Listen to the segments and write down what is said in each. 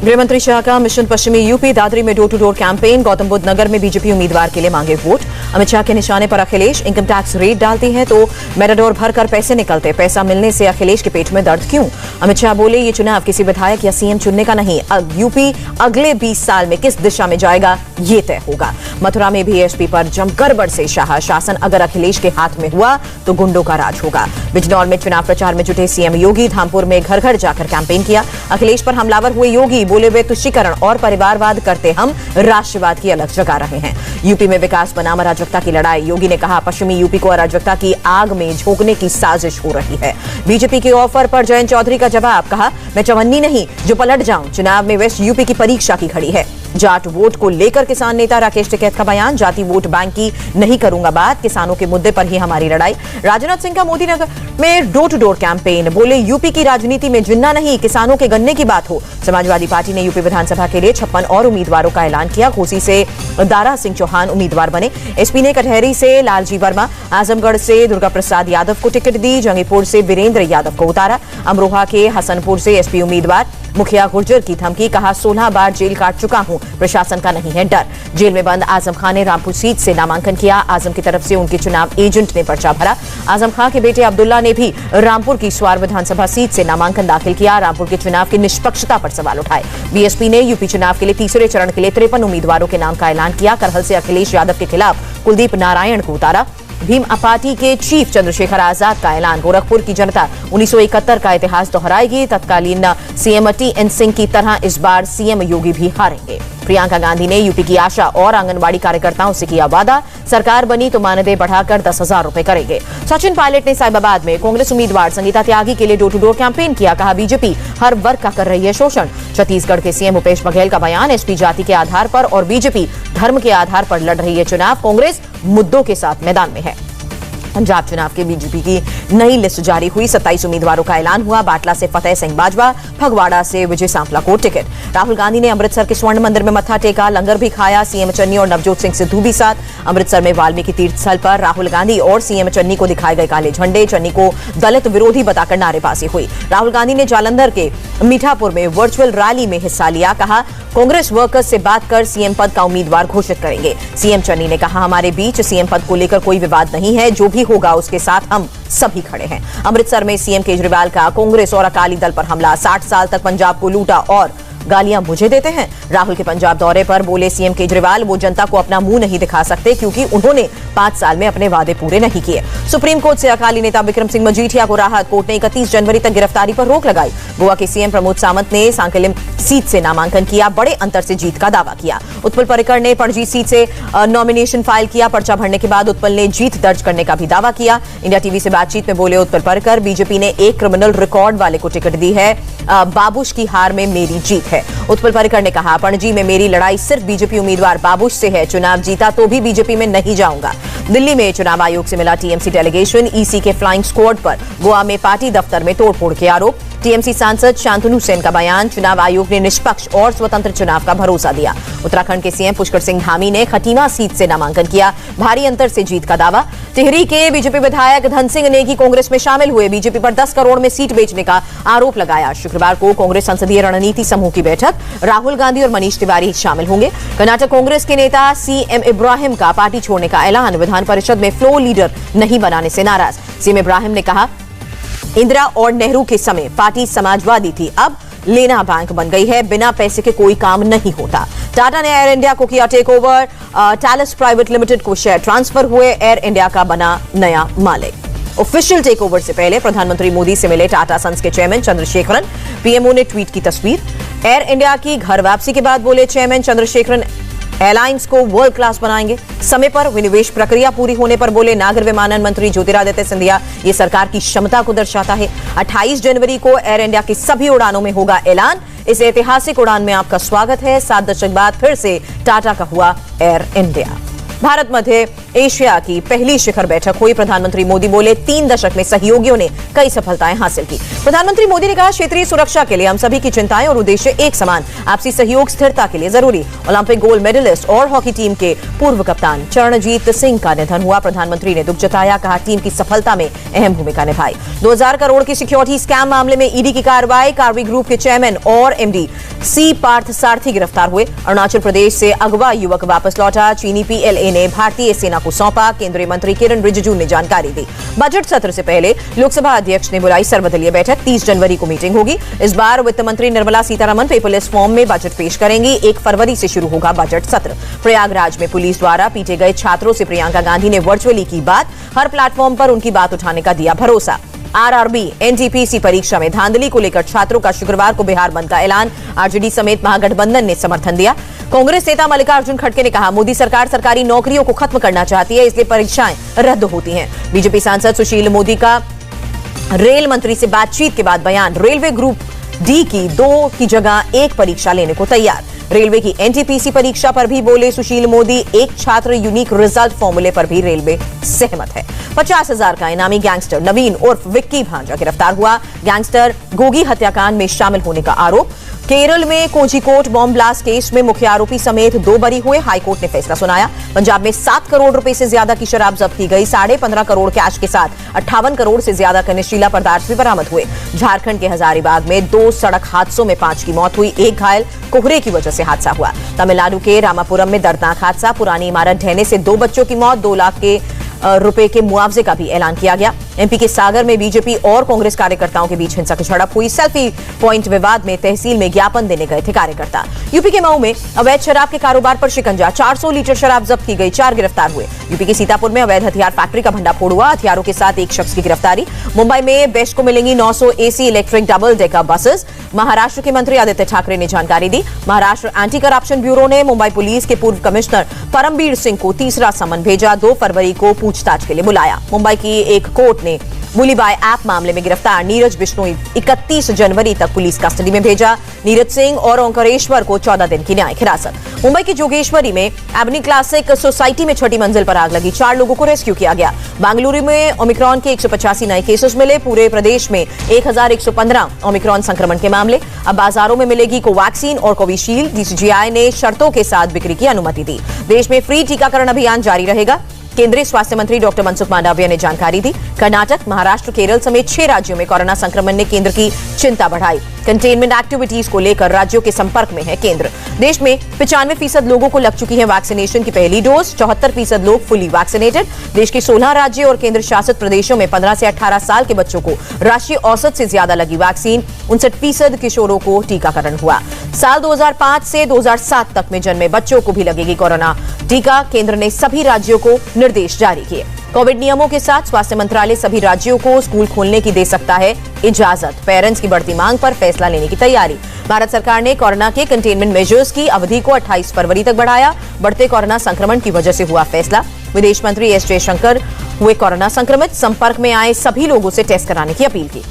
गृहमंत्री शाह का मिशन पश्चिमी यूपी। दादरी में door to door campaign. Gautam Buddh Nagar में बीजेपी उम्मीदवार के लिए मांगे वोट। अमित शाह के निशाने पर अखिलेश। इनकम टैक्स रेट डालती हैं तो मेटाडोर भरकर पैसे निकलते, पैसा मिलने से अखिलेश के पेट में दर्द क्यों? अमित शाह बोले, ये चुनाव किसी विधायक या सीएम चुनने का नहीं, यूपी अगले 20 साल में किस दिशा में जाएगा ये तय होगा। मथुरा में भी एसपी पर जमकर बरसे शाह। शासन अगर अखिलेश के हाथ में हुआ तो गुंडों का राज होगा। बिजनौर में चुनाव प्रचार में जुटे सीएम योगी। धामपुर में घर घर जाकर कैंपेन किया। अखिलेश पर हमलावर हुए योगी, बोले वे तुष्टीकरण और परिवारवाद करते, हम राष्ट्रवाद की अलग जगा रहे हैं। यूपी में विकास बनाम अराजकता की लड़ाई। योगी ने कहा, पश्चिमी यूपी को अराजकता की आग में झोंकने की साजिश हो रही है। बीजेपी के ऑफर पर जयंत चौधरी का जवाब, कहा मैं चवन्नी नहीं जो पलट जाऊं। चुनाव में वेस्ट यूपी की परीक्षा की घड़ी है। जाट वोट को लेकर किसान नेता राकेश टिकैत का बयान, जाति वोट बैंक की नहीं करूंगा बात, किसानों के मुद्दे पर ही हमारी लड़ाई। राजनाथ सिंह का मोदी नगर में डोर टू डोर कैंपेन, बोले यूपी की राजनीति में जिन्ना नहीं, किसानों के गन्ने की बात हो। समाजवादी पार्टी ने यूपी विधानसभा के लिए 56 और उम्मीदवारों का ऐलान किया। घोसी से दारा सिंह चौहान उम्मीदवार बने। एसपी ने कटहरी से लालजी वर्मा, आजमगढ़ से दुर्गा प्रसाद यादव को टिकट दी। जंगीपुर से वीरेंद्र यादव को उतारा। अमरोहा के हसनपुर से एसपी उम्मीदवार। मुखिया गुर्जर की धमकी, कहा 16 बार जेल काट चुका हूं, प्रशासन का नहीं है डर। जेल में बंद आजम खान ने रामपुर सीट से नामांकन किया। आजम की तरफ से उनके चुनाव एजेंट ने पर्चा भरा। आजम खान के बेटे अब्दुल्ला ने भी रामपुर की स्वार विधानसभा सीट से नामांकन दाखिल किया। रामपुर के चुनाव की निष्पक्षता पर सवाल उठाए। बीएसपी ने यूपी चुनाव के लिए तीसरे चरण के लिए 53 उम्मीदवारों के नाम का ऐलान किया। करहल से अखिलेश यादव के खिलाफ कुलदीप नारायण को उतारा। भीम पार्टी के चीफ चंद्रशेखर आजाद का ऐलान, गोरखपुर की जनता 1971 का इतिहास दोहराएगी। तत्कालीन सीएम टीएन सिंह की तरह इस बार सीएम योगी भी हारेंगे। प्रियंका गांधी ने यूपी की आशा और आंगनबाड़ी कार्यकर्ताओं से किया वादा, सरकार बनी तो मानदेय बढ़ाकर 10,000 रुपए करेंगे। सचिन पायलट ने साहिबाबाद में कांग्रेस उम्मीदवार संगीता त्यागी के लिए डोर टू डोर कैंपेन किया। कहा बीजेपी हर वर्ग का कर रही है शोषण। छत्तीसगढ़ के सीएम भूपेश बघेल का बयान, एसपी जाति के आधार पर और बीजेपी धर्म के आधार पर लड़ रही है चुनाव, कांग्रेस मुद्दों के साथ मैदान में है। पंजाब चुनाव के बीजेपी की नई लिस्ट जारी हुई। 27 उम्मीदवारों का ऐलान हुआ। बाटला से फतेह सिंह बाजवा, फगवाड़ा से विजय सांपला को टिकट। राहुल गांधी ने अमृतसर के स्वर्ण मंदिर में मत्था टेका, लंगर भी खाया। सीएम चन्नी और नवजोत सिंह सिद्धू भी साथ। अमृतसर में वाल्मीकि तीर्थ स्थल पर राहुल गांधी और सीएम चन्नी को दिखाए गए काले झंडे। चन्नी को दलित विरोधी बताकर नारेबाजी हुई। राहुल गांधी ने जालंधर के मीठापुर में वर्चुअल रैली में हिस्सा लिया। कहा कांग्रेस वर्कर्स से बात कर सीएम पद का उम्मीदवार घोषित करेंगे। सीएम चन्नी ने कहा, हमारे बीच सीएम पद को लेकर कोई विवाद नहीं है, जो भी होगा उसके साथ हम सभी खड़े हैं। अमृतसर में सीएम केजरीवाल का कांग्रेस और अकाली दल पर हमला, 60 साल तक पंजाब को लूटा और गालियां मुझे देते हैं। राहुल के पंजाब दौरे पर बोले सीएम केजरीवाल, वो जनता को अपना मुंह नहीं दिखा सकते क्योंकि उन्होंने 5 साल में अपने वादे पूरे नहीं किए। सुप्रीम कोर्ट से अकाली नेता विक्रम सिंह मजीठिया को राहत, कोर्ट ने 31 जनवरी तक गिरफ्तारी पर रोक लगाई। गोवा के सीएम प्रमोद सावंत ने सांकेलिम सीट से नामांकन किया, बड़े अंतर से जीत का दावा किया। उत्पल पर्रिकर ने पणजी सीट से नॉमिनेशन फाइल किया। पर्चा भरने के बाद उत्पल ने जीत दर्ज करने का भी दावा किया। इंडिया टीवी से बातचीत में बोले उत्पल पर्रिकर, बीजेपी ने एक क्रिमिनल रिकॉर्ड वाले को टिकट दी है, बाबुश की हार में मेरी जीत है। उत्पल पर्रिकर ने कहा, पणजी में मेरी लड़ाई सिर्फ बीजेपी उम्मीदवार बाबुश से है, चुनाव जीता तो भी बीजेपी में नहीं जाऊंगा। दिल्ली में चुनाव आयोग से मिला टीएमसी डेलीगेशन, ईसी के फ्लाइंग स्क्वाड पर गोवा में पार्टी दफ्तर में तोड़फोड़ के आरोप। टीएमसी सांसद शांतनु सेन का बयान, चुनाव आयोग ने निष्पक्ष और स्वतंत्र चुनाव का भरोसा दिया। उत्तराखंड के सीएम पुष्कर सिंह धामी ने खटीमा सीट से नामांकन किया, भारी अंतर से जीत का दावा। टिहरी के बीजेपी विधायक धन सिंह नेगी कांग्रेस में शामिल हुए, बीजेपी पर 10 करोड़ में सीट बेचने का आरोप लगाया। शुक्रवार को कांग्रेस संसदीय रणनीति समूह की बैठक, राहुल गांधी और मनीष तिवारी शामिल होंगे। कर्नाटक कांग्रेस के नेता सीएम इब्राहिम का पार्टी छोड़ने का ऐलान, विधान परिषद में फ्लोर लीडर नहीं बनाने से नाराज। सीएम इब्राहिम ने कहा, इंदिरा और नेहरू के समय पार्टी समाजवादी थी, अब लेना बैंक बन गई है, बिना पैसे के कोई काम नहीं होता। टाटा ने एयर इंडिया को किया टेक ओवर, टैलिस प्राइवेट लिमिटेड को शेयर ट्रांसफर हुए, एयर इंडिया का बना नया मालिक। ऑफिशियल टेक ओवर से पहले प्रधानमंत्री मोदी से मिले टाटा सन्स के चेयरमैन चंद्रशेखरन, पीएमओ ने ट्वीट की तस्वीर। एयर इंडिया की घर वापसी के बाद बोले चेयरमैन चंद्रशेखरन, एयरलाइंस को वर्ल्ड क्लास बनाएंगे। समय पर विनिवेश प्रक्रिया पूरी होने पर बोले नागर विमानन मंत्री ज्योतिरादित्य सिंधिया, ये सरकार की क्षमता को दर्शाता है। 28 जनवरी को एयर इंडिया की सभी उड़ानों में होगा ऐलान, इस ऐतिहासिक उड़ान में आपका स्वागत है। 7 दशक बाद फिर से टाटा का हुआ एयर इंडिया। भारत मध्य एशिया की पहली शिखर बैठक हुई। प्रधानमंत्री मोदी बोले 3 दशक में सहयोगियों ने कई सफलताएं हासिल की। प्रधानमंत्री मोदी ने कहा क्षेत्रीय सुरक्षा के लिए हम सभी की चिंताएं और उद्देश्य एक समान, आपसी सहयोग स्थिरता के लिए जरूरी। ओलंपिक गोल्ड मेडलिस्ट और हॉकी टीम के पूर्व कप्तान चरणजीत सिंह का निधन हुआ। प्रधानमंत्री ने दुख जताया, कहा टीम की सफलता में अहम भूमिका निभाई। 2000 करोड़ की सिक्योरिटी स्कैम मामले में ईडी की कार्रवाई। कार्वी ग्रुप के चेयरमैन और एमडी सी पार्थ सारथी गिरफ्तार हुए। अरुणाचल प्रदेश से अगवा युवक वापस लौटा। चीनी पीएलए ने भारतीय सेना को सौंपा। केंद्रीय मंत्री किरण रिजिजू ने जानकारी दी। बजट सत्र से पहले लोकसभा अध्यक्ष ने बुलाई सर्वदलीय बैठक। 30 जनवरी को मीटिंग होगी। इस बार वित्त मंत्री निर्मला सीतारमण पेपरलेस फॉर्म में बजट पेश करेंगी। 1 फरवरी से शुरू होगा बजट सत्र। प्रयागराज में पुलिस द्वारा पीटे गए छात्रों से प्रियंका गांधी ने वर्चुअली की बात। हर प्लेटफॉर्म पर उनकी बात उठाने का दिया भरोसा। आरआरबी एनटीपीसी परीक्षा में धांधली को लेकर छात्रों का शुक्रवार को बिहार बंद का ऐलान। आरजेडी समेत महागठबंधन ने समर्थन दिया। कांग्रेस नेता मल्लिकार्जुन खड़गे ने कहा, मोदी सरकार सरकारी नौकरियों को खत्म करना चाहती है, इसलिए परीक्षाएं रद्द होती हैं। बीजेपी सांसद सुशील मोदी का रेल मंत्री से बातचीत के बाद बयान। रेलवे ग्रुप डी की 2 की जगह 1 परीक्षा लेने को तैयार। रेलवे की एनटीपीसी परीक्षा पर भी बोले सुशील मोदी। एक छात्र यूनिक रिजल्ट फॉर्मूले पर भी रेलवे सहमत है। 50,000 का इनामी गैंगस्टर नवीन उर्फ विक्की भांजा गिरफ्तार हुआ। गैंगस्टर गोगी हत्याकांड में शामिल होने का आरोप। केरल में कोझिकोड बॉम्ब ब्लास्ट केस में मुख्य आरोपी समेत 2 बरी हुए। हाईकोर्ट ने फैसला सुनाया। पंजाब में 7 करोड़ रुपए से ज्यादा की शराब जब्त की गई। 15.5 करोड़ कैश के साथ 58 करोड़ से ज्यादा के नशीला पदार्थ भी बरामद हुए। झारखंड के हजारीबाग में 2 सड़क हादसों में 5 की मौत हुई, 1 घायल। कोहरे की वजह से हादसा हुआ। तमिलनाडु के रामापुरम में दर्दनाक हादसा। पुरानी इमारत ढहने से 2 बच्चों की मौत। 2 लाख के रुपए के मुआवजे का भी ऐलान किया गया। एमपी के सागर में बीजेपी और कांग्रेस कार्यकर्ताओं के बीच हिंसक झड़प हुई। सेल्फी पॉइंट विवाद में तहसील में ज्ञापन देने गए थे कार्यकर्ता। यूपी के मऊ में अवैध शराब के कारोबार पर शिकंजा। 400 लीटर शराब जब्त की गई, 4 गिरफ्तार हुए। यूपी के सीतापुर में अवैध हथियार फैक्ट्री का भंडाफोड़ हुआ। हथियारों के साथ 1 शख्स की गिरफ्तारी। मुंबई में बेस्ट को मिलेंगी 900 AC electric double decker buses. Maharashtra के मंत्री आदित्य ठाकरे ने जानकारी दी। महाराष्ट्र एंटी करप्शन ब्यूरो ने मुंबई पुलिस के पूर्व कमिश्नर परमबीर सिंह को तीसरा समन भेजा। 2 फरवरी को पूछताछ के लिए बुलाया। मुंबई की एक कोर्ट ने बुलीबाय ऐप मामले में गिरफ्तार नीरज बिश्नोई 31 जनवरी तक पुलिस कस्टडी में भेजा। नीरज सिंह और ओंकारेश्वर को 14 दिन की न्यायिक हिरासत। मुंबई की जोगेश्वरी में एबनी क्लासिक सोसाइटी में 6ठी मंजिल पर आग लगी। 4 लोगों को रेस्क्यू किया गया। बेंगलुरु में ओमिक्रॉन के 185 नए केसेस मिले। पूरे प्रदेश में 1115 ओमिक्रॉन संक्रमण के मामले। अब बाजारों में मिलेगी कोवैक्सीन और कोविशील्ड। डीसीजीआई ने शर्तों के साथ बिक्री की अनुमति दी। देश में फ्री टीकाकरण अभियान जारी रहेगा। केंद्रीय स्वास्थ्य मंत्री डॉक्टर मनसुख मांडविया ने जानकारी दी। कर्नाटक, महाराष्ट्र, केरल समेत 6 राज्यों में कोरोना संक्रमण ने केंद्र की चिंता बढ़ाई। कंटेनमेंट एक्टिविटीज को लेकर राज्यों के संपर्क में है केंद्र। देश में 95% लोगों को लग चुकी है वैक्सीनेशन की पहली डोज। 74% लोग फुली वैक्सीनेटेड। देश के 16 राज्य और केंद्र शासित प्रदेशों में 15 से 18 साल के बच्चों को राष्ट्रीय औसत से ज्यादा लगी वैक्सीन। 59% किशोरों को टीकाकरण हुआ। साल 2005 से 2007 तक में जन्मे बच्चों को भी लगेगी कोरोना टीका। केंद्र ने सभी राज्यों को निर्देश जारी किए। कोविड नियमों के साथ स्वास्थ्य मंत्रालय सभी राज्यों को स्कूल खोलने की दे सकता है इजाजत। पेरेंट्स की बढ़ती मांग पर फैसला लेने की तैयारी। भारत सरकार ने कोरोना के कंटेनमेंट मेजर्स की अवधि को 28 फरवरी तक बढ़ाया। बढ़ते कोरोना संक्रमण की वजह से हुआ फैसला। विदेश मंत्री एस जयशंकर हुए कोरोना संक्रमित। संपर्क में आए सभी लोगों से टेस्ट कराने की अपील की।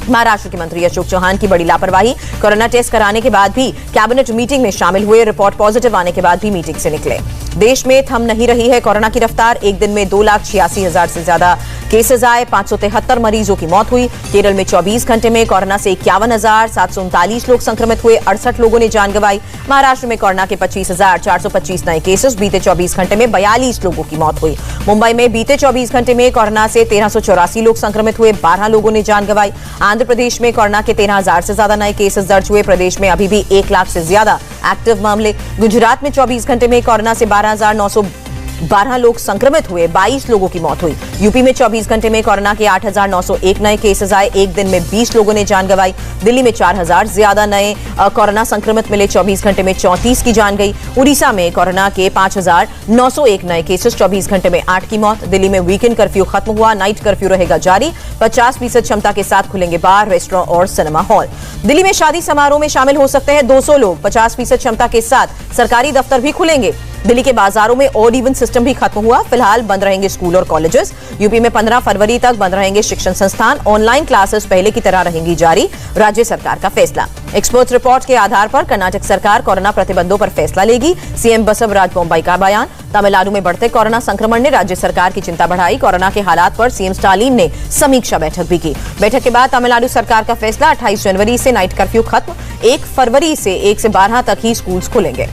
महाराष्ट्र के मंत्री अशोक चौहान की बड़ी लापरवाही। कोरोना टेस्ट कराने के बाद भी कैबिनेट मीटिंग में शामिल हुए। रिपोर्ट पॉजिटिव आने के बाद भी मीटिंग से निकले। देश में थम नहीं रही है कोरोना की रफ्तार। एक दिन में 2,86,000 से ज्यादा केसेस आए। 573 मरीजों की मौत हुई। केरल में 24 घंटे में कोरोना से 51,739 लोग संक्रमित हुए। 68 लोगों ने जान गंवाई। महाराष्ट्र में कोरोना के 25,425 नए केसेस। बीते 24 घंटे में 42 लोगों की मौत हुई। मुंबई में बीते 24 घंटे में कोरोना से 1384 लोग संक्रमित हुए। 12 लोगों ने जान गंवाई। आंध्र प्रदेश में कोरोना के 13,000 से ज्यादा नए केसेस दर्ज हुए। प्रदेश में अभी भी 1 लाख से ज्यादा एक्टिव मामले। गुजरात में 24 घंटे में कोरोना से 12,912 लोग संक्रमित हुए। 22 लोगों की मौत हुई। यूपी में 24 घंटे में कोरोना के 8,901 नए केसेस आए। एक दिन में 20 लोगों ने जान गंवाई। दिल्ली में 4,000 ज्यादा नए कोरोना संक्रमित मिले। 24 घंटे में 34 की जान गई। उड़ीसा में कोरोना के 5,901 नए केसेस। 24 घंटे में 8 की मौत। दिल्ली में वीकेंड कर्फ्यू खत्म हुआ। नाइट कर्फ्यू रहेगा जारी। 50% क्षमता के साथ खुलेंगे बार, रेस्टोरेंट और सिनेमा हॉल। दिल्ली में शादी समारोह में शामिल हो सकते हैं 200 लोग। 50% क्षमता के साथ सरकारी दफ्तर भी खुलेंगे। दिल्ली के बाजारों में ऑड इवन सिस्टम भी खत्म हुआ। फिलहाल बंद रहेंगे स्कूल और कॉलेजेस। यूपी में 15 फरवरी तक बंद रहेंगे शिक्षण संस्थान। ऑनलाइन क्लासेस पहले की तरह रहेंगी जारी। राज्य सरकार का फैसला। एक्सपर्ट रिपोर्ट के आधार पर कर्नाटक सरकार कोरोना प्रतिबंधों पर फैसला लेगी। सीएम बसवराज बोम्मई का बयान। तमिलनाडु में बढ़ते कोरोना संक्रमण ने राज्य सरकार की चिंता बढ़ाई। कोरोना के हालात पर सीएम स्टालिन ने समीक्षा बैठक भी की। बैठक के बाद तमिलनाडु सरकार का फैसला, 28 जनवरी से नाइट कर्फ्यू खत्म, 1 फरवरी से 1 से 12 तक ही स्कूल खुलेंगे।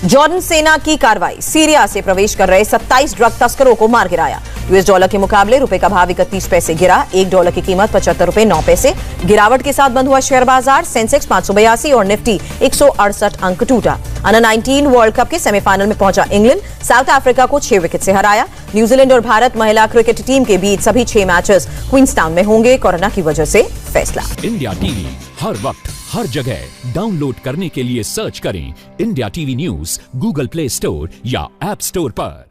जॉर्डन सेना की कार्रवाई, सीरिया से प्रवेश कर रहे 27 ड्रग तस्करों को मार गिराया। यूएस डॉलर के मुकाबले रुपए का भाव 31 पैसे गिरा। $1 की कीमत 75 रुपए 9 पैसे। गिरावट के साथ बंद हुआ शेयर बाजार। सेंसेक्स 582 और निफ्टी 168 अंक टूटा। अंडर 19 वर्ल्ड कप के सेमीफाइनल में पहुंचा इंग्लैंड, साउथ अफ्रीका को 6 विकेट से हराया। न्यूजीलैंड और भारत महिला क्रिकेट टीम के बीच सभी 6 मैचेस क्वींसटाउन में होंगे। कोरोना की वजह से फैसला। इंडिया टीवी हर वक्त हर जगह डाउनलोड करने के लिए सर्च करें India TV news Google play store या ऐप स्टोर पर।